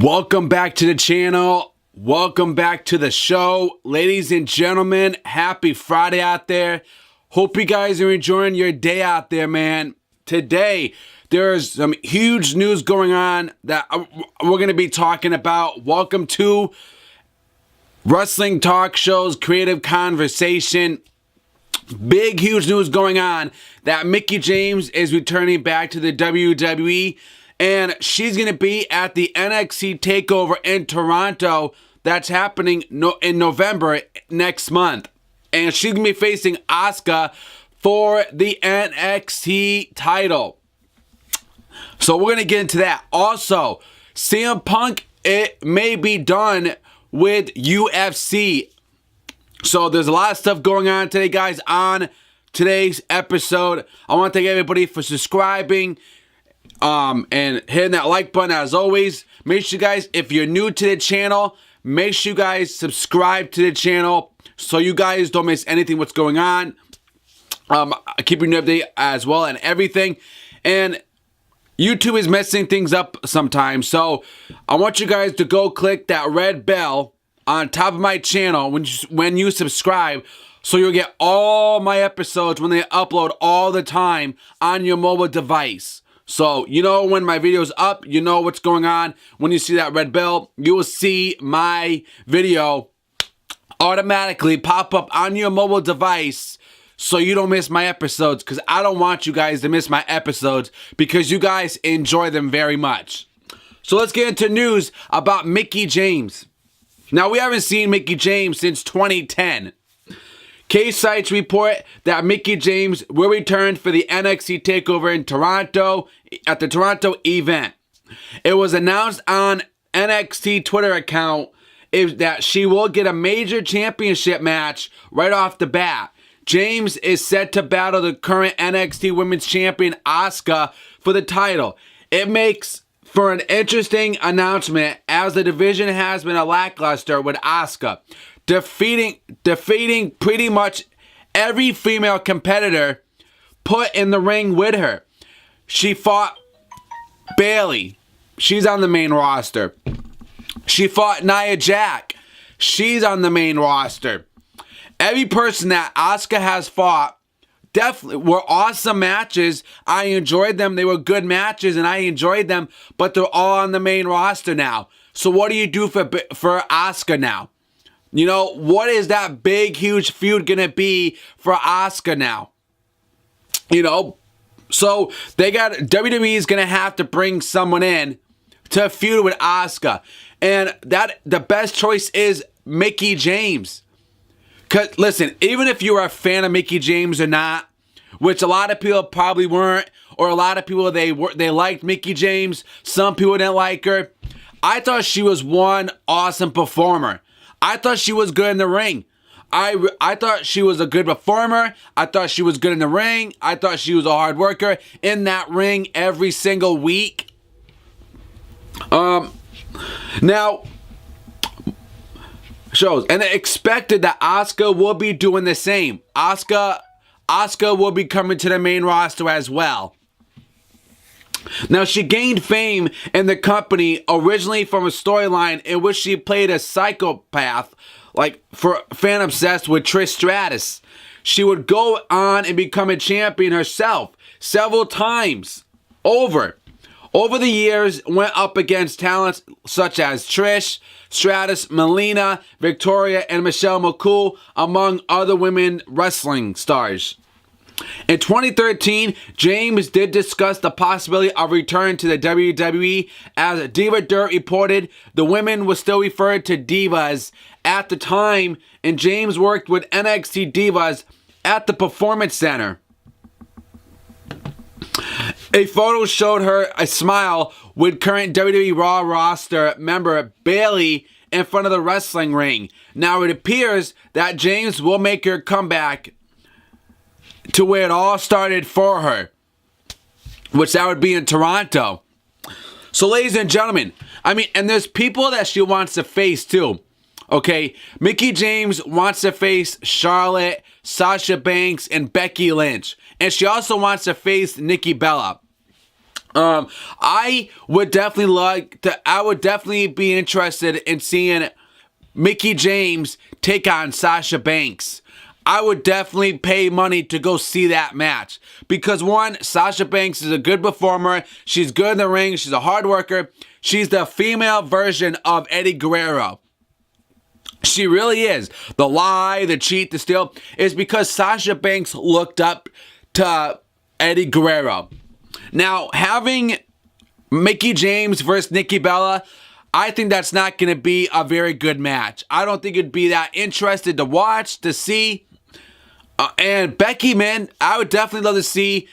Welcome back to the channel. Welcome back to the show. Ladies and gentlemen, happy Friday out there. Hope you guys are enjoying your day out there, man. Today, there's some huge news going on that we're going to be talking about. Welcome to Wrestling Talk Show's Creative Conversation. Big, huge news going on that Mickie James is returning back to the WWE. And she's going to be at the NXT TakeOver in Toronto. That's happening in November next month. And she's going to be facing Asuka for the NXT title. So we're going to get into that. Also, CM Punk, it may be done with UFC. So there's a lot of stuff going on today, guys, on today's episode. I want to thank everybody for subscribing. And hitting that like button as always. Make sure you guys, if you're new to the channel, make sure you guys subscribe to the channel so you guys don't miss anything what's going on. I keep you updated as well and everything. And YouTube is messing things up sometimes. So I want you guys to go click that red bell on top of my channel when you subscribe, so you'll get all my episodes when they upload all the time on your mobile device. So, you know when my video's up, you know what's going on. When you see that red bell, you will see my video automatically pop up on your mobile device so you don't miss my episodes, because I don't want you guys to miss my episodes because you guys enjoy them very much. So let's get into news about Mickie James. Now, we haven't seen Mickie James since 2010. K-Sites report that Mickie James will return for the NXT TakeOver in Toronto at the Toronto event. It was announced on NXT Twitter account that she will get a major championship match right off the bat. James is set to battle the current NXT Women's Champion Asuka for the title. It makes for an interesting announcement, as the division has been a lackluster with Asuka defeating pretty much every female competitor put in the ring with her. She fought Bayley. She's on the main roster. She fought Nia Jax. She's on the main roster. Every person that Asuka has fought definitely were awesome matches. I enjoyed them. They were good matches and I enjoyed them, but they're all on the main roster now. So what do you do for Asuka now? You know, what is that big, huge feud going to be for Asuka now? You know, so WWE is going to have to bring someone in to feud with Asuka. And the best choice is Mickie James. Because, listen, even if you are a fan of Mickie James or not, which a lot of people probably weren't, or a lot of people, they liked Mickie James, some people didn't like her, I thought she was one awesome performer. I thought she was good in the ring. I thought she was a good performer. I thought she was good in the ring. I thought she was a hard worker in that ring every single week. Now, shows, and it expected that Asuka will be doing the same. Asuka will be coming to the main roster as well. Now, she gained fame in the company originally from a storyline in which she played a psychopath, like fan obsessed with Trish Stratus. She would go on and become a champion herself several times over the years, went up against talents such as Trish Stratus, Melina, Victoria, and Michelle McCool, among other women wrestling stars. In 2013, James did discuss the possibility of return to the WWE. As Diva Dirt reported, the women were still referred to divas at the time, and James worked with NXT Divas at the Performance Center. A photo showed her a smile with current WWE Raw roster member Bayley in front of the wrestling ring. Now it appears that James will make her comeback to where it all started for her, which that would be in Toronto. So, ladies and gentlemen, I mean, and there's people that she wants to face too. Okay, Mickie James wants to face Charlotte, Sasha Banks, and Becky Lynch. And she also wants to face Nikki Bella. I would definitely be interested in seeing Mickie James take on Sasha Banks. I would definitely pay money to go see that match. Because one, Sasha Banks is a good performer. She's good in the ring. She's a hard worker. She's the female version of Eddie Guerrero. She really is. The lie, the cheat, the steal is because Sasha Banks looked up to Eddie Guerrero. Now, having Mickie James versus Nikki Bella, I think that's not going to be a very good match. I don't think it'd be that interested to watch, to see. And Becky, man, I would definitely love to see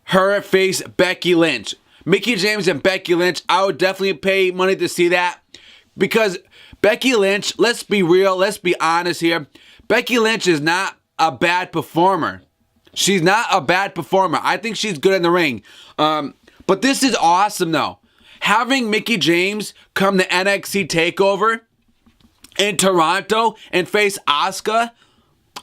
her face Becky Lynch. Mickie James and Becky Lynch, I would definitely pay money to see that. Because Becky Lynch, let's be real, let's be honest here. Becky Lynch is not a bad performer. She's not a bad performer. I think she's good in the ring. But this is awesome, though. Having Mickie James come to NXT TakeOver in Toronto and face Asuka,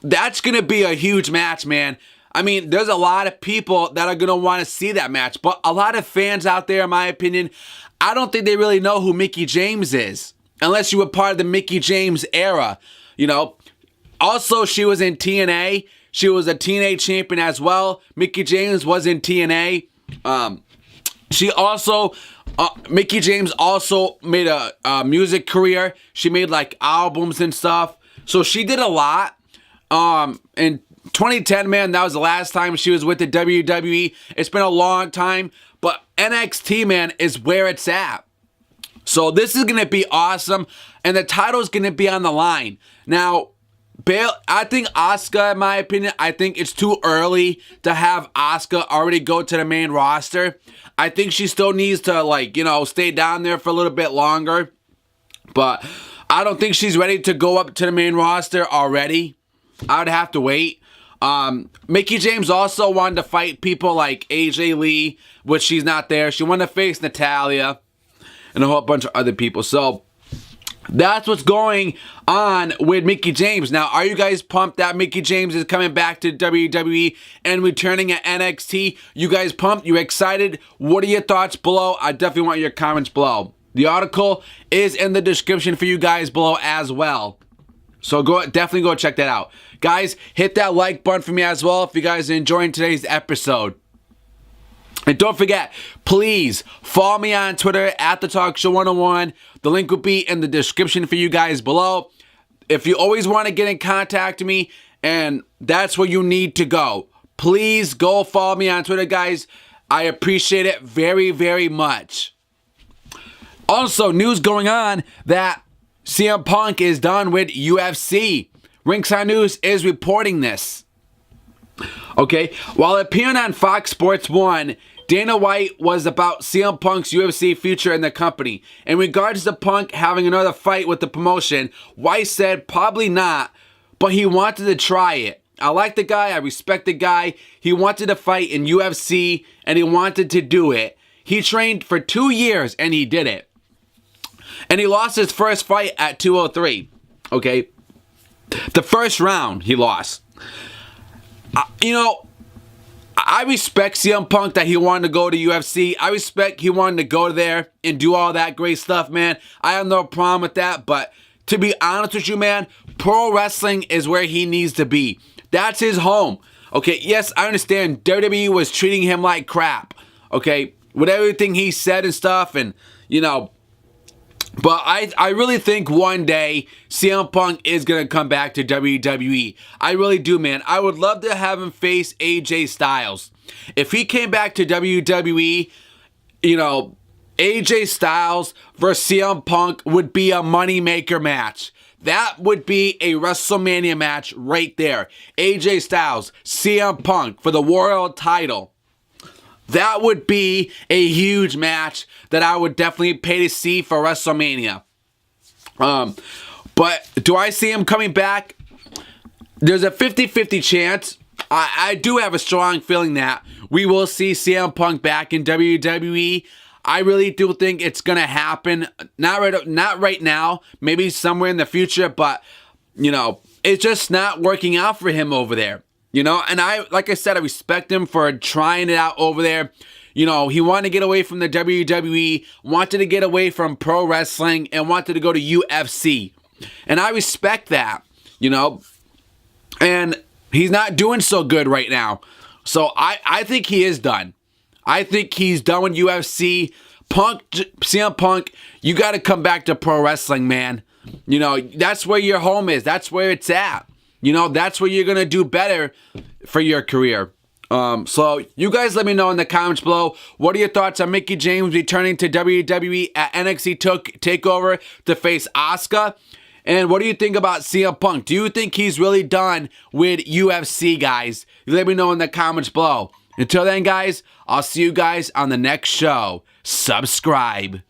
that's going to be a huge match, man. I mean, there's a lot of people that are going to want to see that match. But a lot of fans out there, in my opinion, I don't think they really know who Mickie James is. Unless you were part of the Mickie James era, you know. Also, she was in TNA. She was a TNA champion as well. Mickie James was in TNA. Mickie James also made a music career. She made like albums and stuff. So she did a lot. In 2010, man, that was the last time she was with the WWE. It's been a long time. But NXT, man, is where it's at. So this is going to be awesome. And the title is going to be on the line. Now, I think Asuka, in my opinion, I think it's too early to have Asuka already go to the main roster. I think she still needs to, stay down there for a little bit longer. But I don't think she's ready to go up to the main roster already. I would have to wait. Mickie James also wanted to fight people like AJ Lee, which she's not there. She wanted to face Natalya and a whole bunch of other people. So that's what's going on with Mickie James. Now, are you guys pumped that Mickie James is coming back to WWE and returning at NXT? You guys pumped? You excited? What are your thoughts below? I definitely want your comments below. The article is in the description for you guys below as well. So definitely go check that out. Guys, hit that like button for me as well if you guys are enjoying today's episode. And don't forget, please follow me on Twitter at The Talk Show 101. The link will be in the description for you guys below. If you always want to get in contact with me, and that's where you need to go, please go follow me on Twitter, guys. I appreciate it very, very much. Also, news going on that CM Punk is done with UFC. Ringside News is reporting this. Okay, while appearing on Fox Sports 1, Dana White was about CM Punk's UFC future in the company. In regards to Punk having another fight with the promotion, White said probably not, but he wanted to try it. I like the guy, I respect the guy. He wanted to fight in UFC and he wanted to do it. He trained for 2 years and he did it. And he lost his first fight at 203. Okay, the first round he lost. I respect CM Punk that he wanted to go to UFC. I respect he wanted to go there and do all that great stuff, man. I have no problem with that. But to be honest with you, man, pro wrestling is where he needs to be. That's his home. Okay, yes, I understand WWE was treating him like crap. Okay, with everything he said and stuff and, but I really think one day CM Punk is going to come back to WWE. I really do, man. I would love to have him face AJ Styles. If he came back to WWE, AJ Styles versus CM Punk would be a moneymaker match. That would be a WrestleMania match right there. AJ Styles, CM Punk for the world title. That would be a huge match that I would definitely pay to see for WrestleMania. But do I see him coming back? There's a 50-50 chance. I do have a strong feeling that we will see CM Punk back in WWE. I really do think it's going to happen. Not right now. Maybe somewhere in the future. But, it's just not working out for him over there. And like I said, I respect him for trying it out over there. You know, he wanted to get away from the WWE, wanted to get away from pro wrestling, and wanted to go to UFC. And I respect that, you know. And he's not doing so good right now. So I think he is done. I think he's done with UFC. CM Punk, you got to come back to pro wrestling, man. You know, that's where your home is. That's where it's at. You know, that's where you're going to do better for your career. So you guys let me know in the comments below. What are your thoughts on Mickie James returning to WWE at NXT TakeOver to face Asuka? And what do you think about CM Punk? Do you think he's really done with UFC, guys? Let me know in the comments below. Until then, guys, I'll see you guys on the next show. Subscribe.